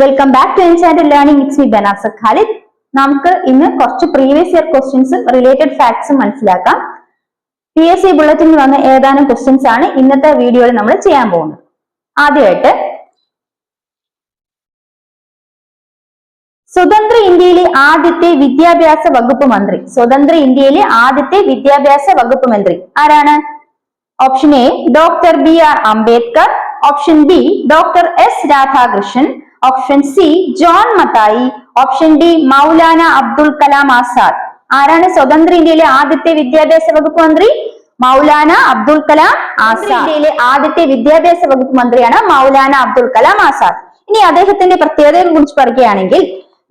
Welcome back to enchanted learning. It's me Banasa Khalid. നമുക്ക് ഇന്ന് കുറച്ച് പ്രീവിയസ് ഇയർ ക്വസ്റ്റ്യൻസും റിലേറ്റഡ് ഫാക്ട്സും മനസ്സിലാക്കാം. PSC ബുള്ളറ്റിനിൽ വന്ന ഏതാനും ക്വസ്റ്റ്യൻസ് ആണ് ഇന്നത്തെ വീഡിയോയിൽ നമ്മൾ ചെയ്യാൻ പോകുന്നത്. ആദ്യമായിട്ട്, സ്വതന്ത്ര ഇന്ത്യയിലെ ആദ്യത്തെ വിദ്യാഭ്യാസ വകുപ്പ് മന്ത്രി. സ്വതന്ത്ര ഇന്ത്യയിലെ ആദ്യത്തെ വിദ്യാഭ്യാസ വകുപ്പ് മന്ത്രി ആരാണ്? Option A doctor BR Ambedkar, option B doctor S Radhakrishnan, option C John Mathai, option D Maulana Abdul Kalam Azad. ആരാണ് സ്വതന്ത്ര ഇന്ത്യയിലെ ആദ്യത്തെ വിദ്യാഭ്യാസ വകുപ്പ് മന്ത്രി? മൗലാന അബ്ദുൽ കലാം ആസാദ്. ഇന്ത്യയിലെ ആദ്യത്തെ വിദ്യാഭ്യാസ വകുപ്പ് മന്ത്രിയാണ് മൗലാന അബ്ദുൽ കലാം ആസാദ്. ഇനി അദ്ദേഹത്തിന്റെ പ്രത്യേകതയെ കുറിച്ച് പറയുകയാണെങ്കിൽ,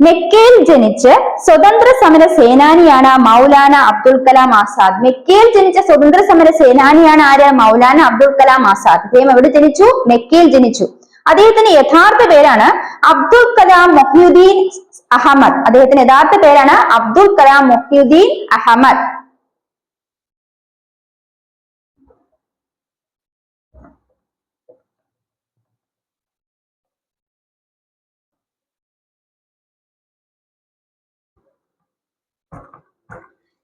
മെക്കയിൽ ജനിച്ച് സ്വതന്ത്ര സമര സേനാനിയാണ് മൗലാന അബ്ദുൽ കലാം ആസാദ്. മെക്കയിൽ ജനിച്ച സ്വതന്ത്ര സമര സേനാനിയാണ് ആര്? മൗലാന അബ്ദുൽ കലാം ആസാദ്. അദ്ദേഹം എവിടെ ജനിച്ചു? മെക്കയിൽ ജനിച്ചു. അദ്ദേഹത്തിന്റെ യഥാർത്ഥ പേരാണ് അബ്ദുൽ കലാം മൊഹ്യുദ്ദീൻ അഹമ്മദ്. അദ്ദേഹത്തിന്റെ യഥാർത്ഥ പേരാണ് അബ്ദുൽ കലാം മൊഹ്യുദ്ദീൻ അഹമ്മദ്.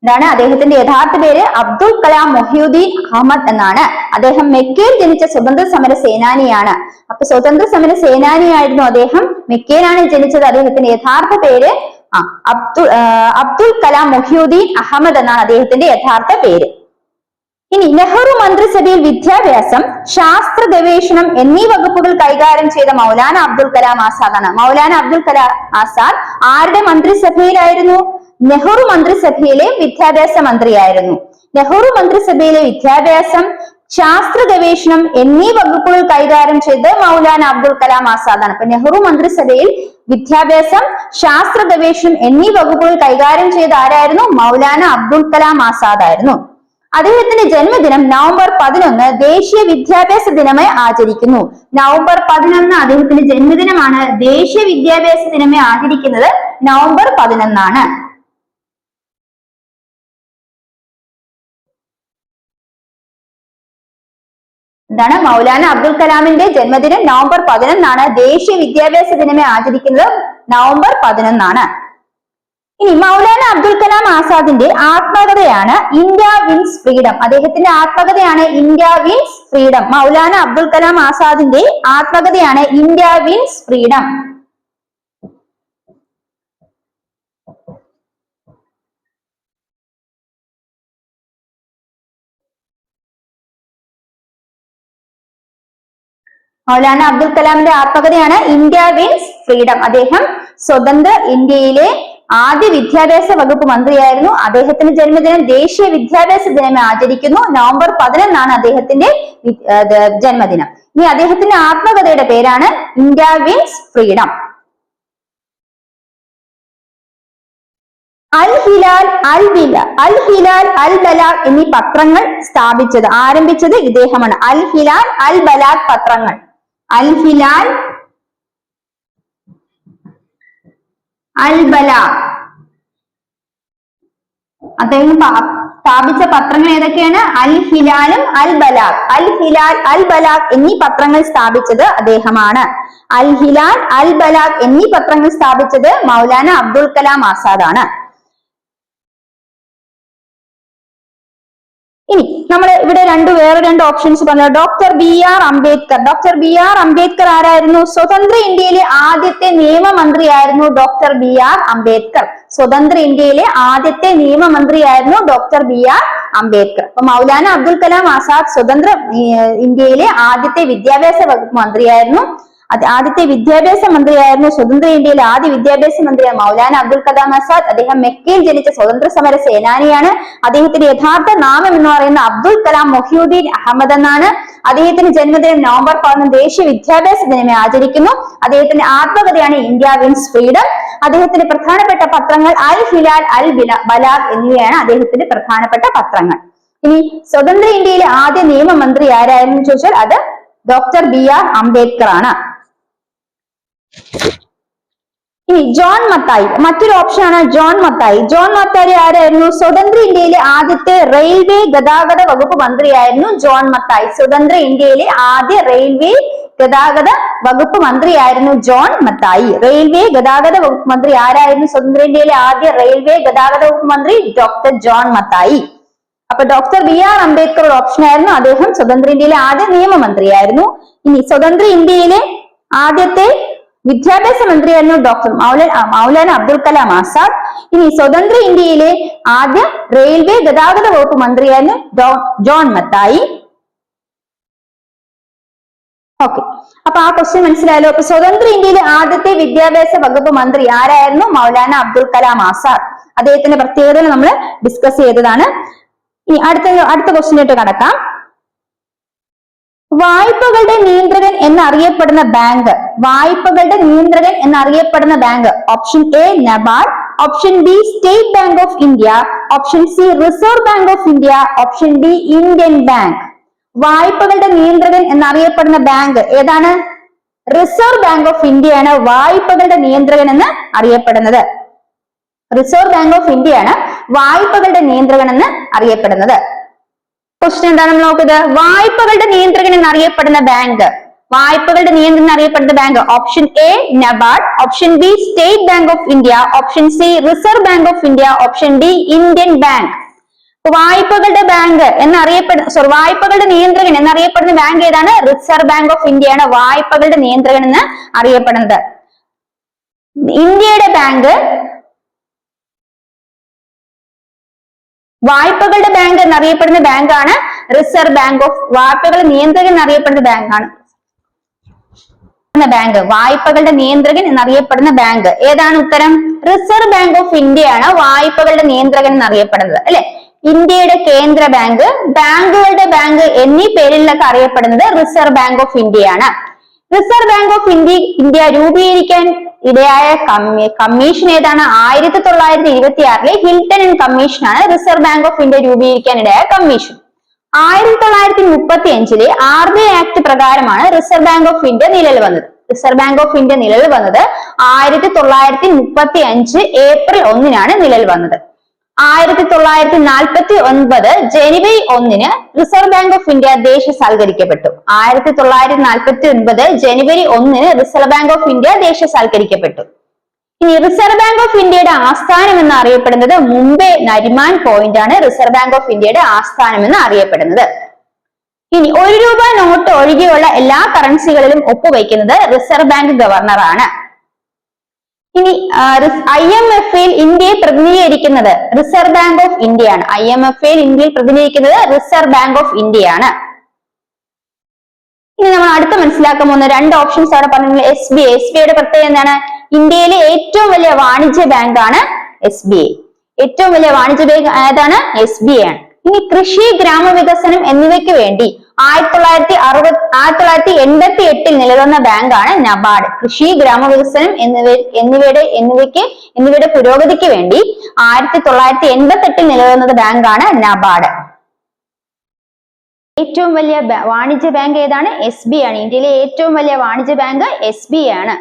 എന്താണ് അദ്ദേഹത്തിന്റെ യഥാർത്ഥ പേര്? അബ്ദുൽ കലാം മൊഹ്യുദ്ദീൻ അഹമ്മദ് എന്നാണ്. അദ്ദേഹം മെക്കയിൽ ജനിച്ച സ്വതന്ത്ര സമര സേനാനിയാണ്. അപ്പൊ സ്വതന്ത്ര സമര സേനാനിയായിരുന്നു അദ്ദേഹം. മെക്കയിലാണ് ജനിച്ചത്. അദ്ദേഹത്തിന്റെ യഥാർത്ഥ പേര് അബ്ദുൽ കലാം മൊഹ്യുദ്ദീൻ അഹമ്മദ് എന്നാണ് അദ്ദേഹത്തിന്റെ യഥാർത്ഥ പേര്. ഇനി, നെഹ്റു മന്ത്രിസഭയിൽ വിദ്യാഭ്യാസം, ശാസ്ത്ര ഗവേഷണം എന്നീ വകുപ്പുകൾ കൈകാര്യം ചെയ്ത മൗലാന അബ്ദുൽ കലാം ആസാദ് ആണ്. മൗലാന അബ്ദുൽ കലാം ആസാദ് ആരുടെ മന്ത്രിസഭയിലായിരുന്നു? നെഹ്റു മന്ത്രിസഭയിലെ വിദ്യാഭ്യാസ മന്ത്രിയായിരുന്നു. നെഹ്റു മന്ത്രിസഭയിലെ വിദ്യാഭ്യാസം, ശാസ്ത്ര ഗവേഷണം എന്നീ വകുപ്പുകൾ കൈകാര്യം ചെയ്ത് മൗലാന അബ്ദുൽ കലാം ആസാദ് ആണ്. അപ്പൊ നെഹ്റു മന്ത്രിസഭയിൽ വിദ്യാഭ്യാസം, ശാസ്ത്ര ഗവേഷണം എന്നീ വകുപ്പുകൾ കൈകാര്യം ചെയ്ത ആരായിരുന്നു? മൗലാന അബ്ദുൽ കലാം ആസാദ് ആയിരുന്നു. അദ്ദേഹത്തിന്റെ ജന്മദിനം നവംബർ 11 ദേശീയ വിദ്യാഭ്യാസ ദിനമായി ആചരിക്കുന്നു. നവംബർ 11 അദ്ദേഹത്തിന്റെ ജന്മദിനമാണ്. ദേശീയ വിദ്യാഭ്യാസ ദിനമായി ആചരിക്കുന്നത് നവംബർ 11 എന്താണ്? മൗലാന അബ്ദുൽ കലാമിന്റെ ജന്മദിനം നവംബർ 11 ദേശീയ വിദ്യാഭ്യാസ ദിനമായി ആചരിക്കുന്നത് നവംബർ 11 ഇനി, മൗലാന അബ്ദുൽ കലാം ആസാദിന്റെ ആത്മകഥയാണ് ഇന്ത്യ വിൻസ് ഫ്രീഡം. അദ്ദേഹത്തിന്റെ ആത്മകഥയാണ് India wins freedom. Maulana Abdul Kalam ആസാദിന്റെ ആത്മകഥയാണ് India wins freedom. Maulana Abdul കലാമിന്റെ ആത്മകഥയാണ് ഇന്ത്യ വിൻസ് ഫ്രീഡം. അദ്ദേഹം സ്വതന്ത്ര ഇന്ത്യയിലെ ആദ്യ വിദ്യാഭ്യാസ വകുപ്പ് മന്ത്രിയായിരുന്നു. അദ്ദേഹത്തിന്റെ ജന്മദിനം ദേശീയ വിദ്യാഭ്യാസ ദിനമായി ആചരിക്കുന്നു. നവംബർ 11 അദ്ദേഹത്തിന്റെ ജന്മദിനം. ഇനി, അദ്ദേഹത്തിന്റെ ആത്മകഥയുടെ പേരാണ് ഇന്ത്യ വിൻസ് ഫ്രീഡം. അൽ ഹിലാൽ, അൽ ബലാഗ് എന്നീ പത്രങ്ങൾ ആരംഭിച്ചത് ഇദ്ദേഹമാണ്. അൽ ഹിലാൽ, അൽ ബലാഗ് പത്രങ്ങൾ. അൽ ഹിലാൽ, അൽ ബലാഗ് അദ്ദേഹം സ്ഥാപിച്ച പത്രങ്ങൾ ഏതൊക്കെയാണ്? അൽ ഹിലാലും അൽ ബലാഗ്. അൽ ഹിലാൽ, അൽ ബലാഗ് എന്നീ പത്രങ്ങൾ സ്ഥാപിച്ചത് അദ്ദേഹമാണ്. അൽ ഹിലാൽ, അൽ ബലാഗ് എന്നീ പത്രങ്ങൾ സ്ഥാപിച്ചത് മൗലാന അബ്ദുൽ കലാം ആസാദ് ആണ്. ഇനി, നമ്മൾ ഇവിടെ വേറെ രണ്ട് ഓപ്ഷൻസ് പറഞ്ഞു. Doctor BR Ambedkar. Doctor BR Ambedkar ആരായിരുന്നു? സ്വതന്ത്ര ഇന്ത്യയിലെ ആദ്യത്തെ നിയമമന്ത്രിയായിരുന്നു ഡോക്ടർ BR അംബേദ്കർ. സ്വതന്ത്ര ഇന്ത്യയിലെ ആദ്യത്തെ നിയമമന്ത്രിയായിരുന്നു ഡോക്ടർ BR അംബേദ്കർ. അപ്പൊ മൗലാന അബ്ദുൽ കലാം ആസാദ് സ്വതന്ത്ര ഇന്ത്യയിലെ ആദ്യത്തെ വിദ്യാഭ്യാസ വകുപ്പ് മന്ത്രിയായിരുന്നു. ആദ്യത്തെ വിദ്യാഭ്യാസ മന്ത്രിയായിരുന്നു. സ്വതന്ത്ര ഇന്ത്യയിലെ ആദ്യ വിദ്യാഭ്യാസ മന്ത്രിയാണ് മൗലാന അബ്ദുൽ കലാം ആസാദ്. അദ്ദേഹം മെക്കയിൽ ജനിച്ച സ്വതന്ത്ര സമര സേനാനിയാണ്. അദ്ദേഹത്തിന്റെ യഥാർത്ഥ നാമം എന്ന് പറയുന്നത് അബ്ദുൽ കലാം മൊഹ്യുദ്ദീൻ അഹമ്മദ് എന്നാണ്. അദ്ദേഹത്തിന്റെ ജന്മദിനം നവംബർ 11 ദേശീയ വിദ്യാഭ്യാസ ദിനമായി ആചരിക്കുന്നു. അദ്ദേഹത്തിന്റെ ആത്മകഥയാണ് ഇന്ത്യ വിൻസ് ഫ്രീഡം. അദ്ദേഹത്തിന്റെ പ്രധാനപ്പെട്ട പത്രങ്ങൾ അൽ ഹിലാൽ, അൽ ബലാഗ് എന്നിവയാണ് അദ്ദേഹത്തിന്റെ പ്രധാനപ്പെട്ട പത്രങ്ങൾ. ഇനി, സ്വതന്ത്ര ഇന്ത്യയിലെ ആദ്യ നിയമമന്ത്രി ആരായിരുന്നു ചോദിച്ചാൽ അത് ഡോക്ടർ BR അംബേദ്കർ ആണ്. ഇനി, ജോൺ മത്തായി മറ്റൊരു ഓപ്ഷൻ ആണ്. ജോൺ മത്തായി ആരായിരുന്നു? സ്വതന്ത്ര ഇന്ത്യയിലെ ആദ്യത്തെ റെയിൽവേ ഗതാഗത വകുപ്പ് മന്ത്രിയായിരുന്നു ജോൺ മത്തായി. സ്വതന്ത്ര ഇന്ത്യയിലെ ആദ്യ റെയിൽവേ ഗതാഗത വകുപ്പ് മന്ത്രിയായിരുന്നു ജോൺ മത്തായി. റെയിൽവേ ഗതാഗത വകുപ്പ് മന്ത്രി ആരായിരുന്നു? സ്വതന്ത്ര ഇന്ത്യയിലെ ആദ്യ റെയിൽവേ ഗതാഗത വകുപ്പ് മന്ത്രി ഡോക്ടർ ജോൺ മത്തായി. അപ്പൊ ഡോക്ടർ ബി ആർ അംബേദ്കർ ഒരു ഓപ്ഷൻ ആയിരുന്നു. അദ്ദേഹം സ്വതന്ത്ര ഇന്ത്യയിലെ ആദ്യ നിയമമന്ത്രിയായിരുന്നു. ഇനി സ്വതന്ത്ര ഇന്ത്യയിലെ ആദ്യത്തെ വിദ്യാഭ്യാസ മന്ത്രിയായിരുന്നു ഡോക്ടർ മൗലാന അബ്ദുൽ കലാം ആസാദ്. ഇനി സ്വതന്ത്ര ഇന്ത്യയിലെ ആദ്യ റെയിൽവേ ഗതാഗത വകുപ്പ് മന്ത്രിയായിരുന്നു ജോൺ മത്തായി. ഓക്കെ, അപ്പൊ ആ ക്വസ്റ്റ്യൻ മനസ്സിലായല്ലോ. അപ്പൊ സ്വതന്ത്ര ഇന്ത്യയിലെ ആദ്യത്തെ വിദ്യാഭ്യാസ വകുപ്പ് മന്ത്രി ആരായിരുന്നു? മൗലാന അബ്ദുൽ കലാം ആസാദ്. അദ്ദേഹത്തിന്റെ പ്രത്യേകതകൾ നമ്മൾ ഡിസ്കസ് ചെയ്തതാണ്. ഇനി അടുത്ത ക്വസ്റ്റ്യനിലോട്ട് കടക്കാം. വായ്പകളുടെ നിയന്ത്രകൻ എന്നറിയപ്പെടുന്ന ബാങ്ക്. വായ്പകളുടെ നിയന്ത്രകൻ എന്നറിയപ്പെടുന്ന bank. Option A NABARD, option B state bank of India, option C reserve bank of India, option D Indian bank. വായ്പകളുടെ നിയന്ത്രകൻ എന്നറിയപ്പെടുന്ന ബാങ്ക് ഏതാണ്? റിസർവ് ബാങ്ക് ഓഫ് ഇന്ത്യയാണ് വായ്പകളുടെ നിയന്ത്രകൻ എന്ന് അറിയപ്പെടുന്നത്. റിസർവ് ബാങ്ക് ഓഫ് ഇന്ത്യയാണ് വായ്പകളുടെ നിയന്ത്രകൻ എന്ന് അറിയപ്പെടുന്നത്. ക്വസ്റ്റ്യൻ എന്താണ് നോക്കുക? വായ്പകളുടെ നിയന്ത്രകൻ എന്നറിയപ്പെടുന്ന ബാങ്ക്. വായ്പകളുടെ നിയന്ത്രകൻ എന്നറിയപ്പെടുന്ന bank. Option A NABARD, option B state bank of India, option C reserve bank of India, option D Indian bank. വായ്പകളുടെ ബാങ്ക് വായ്പകളുടെ നിയന്ത്രകൻ എന്നറിയപ്പെടുന്ന ബാങ്ക് ഏതാണ്? റിസർവ് ബാങ്ക് ഓഫ് ഇന്ത്യയാണ് വായ്പകളുടെ നിയന്ത്രകൻ എന്ന് അറിയപ്പെടുന്നത്. ഇന്ത്യയുടെ ബാങ്ക്, വായ്പകളുടെ ബാങ്ക് എന്നറിയപ്പെടുന്ന ബാങ്കാണ് റിസർവ് ബാങ്ക് ഓഫ് വായ്പകളുടെ നിയന്ത്രകൻ എന്നറിയപ്പെടുന്ന ബാങ്കാണ് ബാങ്ക്. വായ്പകളുടെ നിയന്ത്രകൻ എന്നറിയപ്പെടുന്ന ബാങ്ക് ഏതാണ്? ഉത്തരം റിസർവ് ബാങ്ക് ഓഫ് ഇന്ത്യയാണ് വായ്പകളുടെ നിയന്ത്രകൻ എന്നറിയപ്പെടുന്നത്, അല്ലെ? ഇന്ത്യയുടെ കേന്ദ്ര ബാങ്ക്, ബാങ്കുകളുടെ ബാങ്ക് എന്നീ പേരിലൊക്കെ അറിയപ്പെടുന്നത് റിസർവ് ബാങ്ക് ഓഫ് ഇന്ത്യയാണ്. റിസർവ് ബാങ്ക് ഓഫ് ഇന്ത്യ രൂപീകരിക്കാൻ ഇടയായ കമ്മീഷൻ ഏതാണ്? 1926 ഹിൽട്ടൺ ആൻഡ് കമ്മീഷനാണ് റിസർവ് ബാങ്ക് ഓഫ് ഇന്ത്യ രൂപീകരിക്കാൻ ഇടയായ കമ്മീഷൻ. 1935 RBI ആക്ട് പ്രകാരമാണ് റിസർവ് ബാങ്ക് ഓഫ് ഇന്ത്യ നിലവിൽ വന്നത്. റിസർവ് ബാങ്ക് ഓഫ് ഇന്ത്യ നിലവിൽ വന്നത് 1935 ഏപ്രിൽ 1 നിലവിൽ വന്നത്. 1949 ജനുവരി 1 റിസർവ് ബാങ്ക് ഓഫ് ഇന്ത്യ ദേശസാൽക്കരിക്കപ്പെട്ടു. 1949 ജനുവരി 1 റിസർവ് ബാങ്ക് ഓഫ് ഇന്ത്യ ദേശസാൽക്കരിക്കപ്പെട്ടു. ഇനി റിസർവ് ബാങ്ക് ഓഫ് ഇന്ത്യയുടെ ആസ്ഥാനം എന്ന് അറിയപ്പെടുന്നത് മുംബൈ നരിമാൻ പോയിന്റ് ആണ് റിസർവ് ബാങ്ക് ഓഫ് ഇന്ത്യയുടെ ആസ്ഥാനം എന്ന് അറിയപ്പെടുന്നത്. ഇനി ₹1 നോട്ട് ഒഴികെയുള്ള എല്ലാ കറൻസികളിലും ഒപ്പുവയ്ക്കുന്നത് റിസർവ് ബാങ്ക് ഗവർണറാണ്. ഇനി IMF-ൽ ഇന്ത്യയെ പ്രതിനിധീകരിക്കുന്നത് റിസർവ് ബാങ്ക് ഓഫ് ഇന്ത്യയാണ്. IMF-ൽ ഇന്ത്യയിൽ പ്രതിനിധീകരിക്കുന്നത് റിസർവ് ബാങ്ക് ഓഫ് ഇന്ത്യയാണ്. ഇനി നമ്മൾ അടുത്ത മനസ്സിലാക്കാൻ പോകുന്ന രണ്ട് ഓപ്ഷൻസ് അവിടെ പറഞ്ഞിട്ടുള്ള SBI. SBIയുടെ പ്രത്യേകത എന്താണ്? ഇന്ത്യയിലെ ഏറ്റവും വലിയ വാണിജ്യ ബാങ്കാണ് SBI. ഏറ്റവും വലിയ വാണിജ്യ ബാങ്ക് ഏതാണ്? SBI ആണ്. ഇനി കൃഷി, ഗ്രാമവികസനം എന്നിവയ്ക്ക് വേണ്ടി 1988 നിലനിന്ന ബാങ്കാണ് നബാർഡ്. കൃഷി, ഗ്രാമവികസനം എന്നിവയുടെ പുരോഗതിക്ക് വേണ്ടി 1988 നിലനിന്ന ബാങ്കാണ് നബാർഡ്. ഏറ്റവും വലിയ വാണിജ്യ ബാങ്ക് ഏതാണ്? SBI ആണ്. ഇന്ത്യയിലെ ഏറ്റവും വലിയ വാണിജ്യ ബാങ്ക് SBI ആണ്.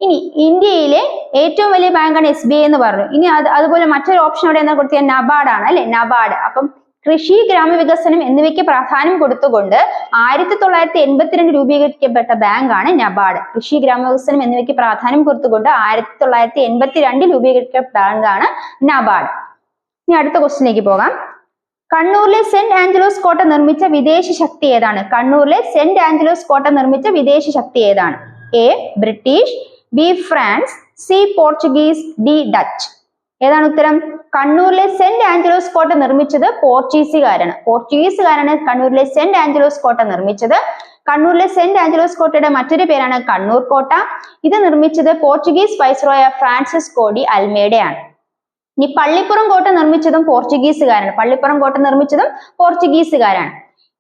ഇനി ഇന്ത്യയിലെ ഏറ്റവും വലിയ ബാങ്കാണ് SBI എന്ന് പറഞ്ഞു. ഇനി അതുപോലെ മറ്റൊരു ഓപ്ഷൻ അവിടെ എന്താ കൊടുത്തത്? നബാർഡ് ആണ്, അല്ലെ? നബാർഡ്. അപ്പം കൃഷി, ഗ്രാമവികസനം എന്നിവയ്ക്ക് പ്രാധാന്യം കൊടുത്തുകൊണ്ട് 1982 രൂപീകരിക്കപ്പെട്ട ബാങ്കാണ് നബാർഡ്. കൃഷി, ഗ്രാമവികസനം എന്നിവയ്ക്ക് പ്രാധാന്യം കൊടുത്തുകൊണ്ട് 1982 രൂപീകരിക്കപ്പെട്ട ബാങ്കാണ് നബാർഡ്. ഇനി അടുത്ത ക്വസ്റ്റ്യനിലേക്ക് പോകാം. കണ്ണൂരിലെ സെന്റ് ആഞ്ചലോസ് കോട്ട നിർമ്മിച്ച വിദേശ ശക്തി ഏതാണ്? കണ്ണൂരിലെ സെന്റ് ആഞ്ചലോസ് കോട്ട നിർമ്മിച്ച വിദേശ ശക്തി ഏതാണ്? A British, B France, C Portuguese, D Dutch. ഏതാണ് ഉത്തരം? കണ്ണൂരിലെ സെന്റ് ആഞ്ചലോസ് കോട്ട നിർമ്മിച്ചത് പോർച്ചുഗീസുകാരാണ്. പോർച്ചുഗീസുകാരാണ് കണ്ണൂരിലെ സെന്റ് ആഞ്ചലോസ് കോട്ട നിർമ്മിച്ചത്. കണ്ണൂരിലെ സെന്റ് ആഞ്ചലോസ് കോട്ടയുടെ മറ്റൊരു പേരാണ് കണ്ണൂർ കോട്ട. ഇത് നിർമ്മിച്ചത് പോർച്ചുഗീസ് വൈസ്രോയ ഫ്രാൻസിസ്കോ ഡി അൽമേഡയാണ്. ഇനി പള്ളിപ്പുറം കോട്ട നിർമ്മിച്ചതും പോർച്ചുഗീസുകാരാണ്. പള്ളിപ്പുറം കോട്ട നിർമ്മിച്ചതും പോർച്ചുഗീസുകാരാണ്.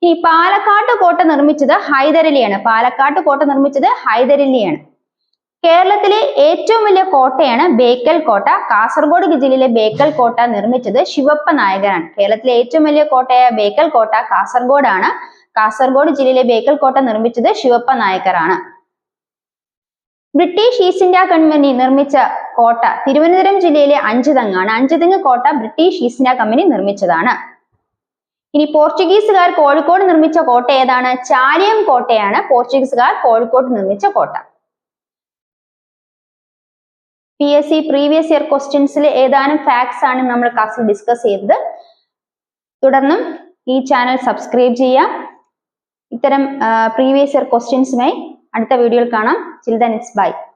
ഇനി പാലക്കാട് കോട്ട നിർമ്മിച്ചത് ഹൈദരലിയാണ്. പാലക്കാട് കോട്ട നിർമ്മിച്ചത് ഹൈദരലിയാണ്. കേരളത്തിലെ ഏറ്റവും വലിയ കോട്ടയാണ് ബേക്കൽ കോട്ട. കാസർഗോഡ് ജില്ലയിലെ ബേക്കൽ കോട്ട നിർമ്മിച്ചത് ശിവപ്പ നായകനാണ്. കേരളത്തിലെ ഏറ്റവും വലിയ കോട്ടയായ ബേക്കൽ കോട്ട കാസർഗോഡാണ്. കാസർഗോഡ് ജില്ലയിലെ ബേക്കൽ കോട്ട നിർമ്മിച്ചത് ശിവപ്പ നായക്കറാണ്. ബ്രിട്ടീഷ് ഈസ്റ്റ് ഇന്ത്യ കമ്പനി നിർമ്മിച്ച കോട്ട തിരുവനന്തപുരം ജില്ലയിലെ അഞ്ചുതെങ്ങാണ്. അഞ്ചുതെങ്ങ് കോട്ട ബ്രിട്ടീഷ് ഈസ്റ്റ് ഇന്ത്യ കമ്പനി നിർമ്മിച്ചതാണ്. ഇനി പോർച്ചുഗീസുകാർ കോഴിക്കോട് നിർമ്മിച്ച കോട്ട ഏതാണ്? ചാലിയം കോട്ടയാണ് പോർച്ചുഗീസുകാർ കോഴിക്കോട് നിർമ്മിച്ച കോട്ട. PSC പ്രീവിയസ് ഇയർ ക്വസ്റ്റ്യൻസിൽ ഏതാനും ഫാക്ട്സ് ആണ് നമ്മൾ ക്ലാസ്സിൽ ഡിസ്കസ് ചെയ്തത്. തുടർന്നും ഈ ചാനൽ സബ്സ്ക്രൈബ് ചെയ്യുക. ഇത്തരം പ്രീവിയസ് ഇയർ ക്വസ്റ്റ്യൻസുമായി അടുത്ത വീഡിയോയിൽ കാണാം. Till then it's bye.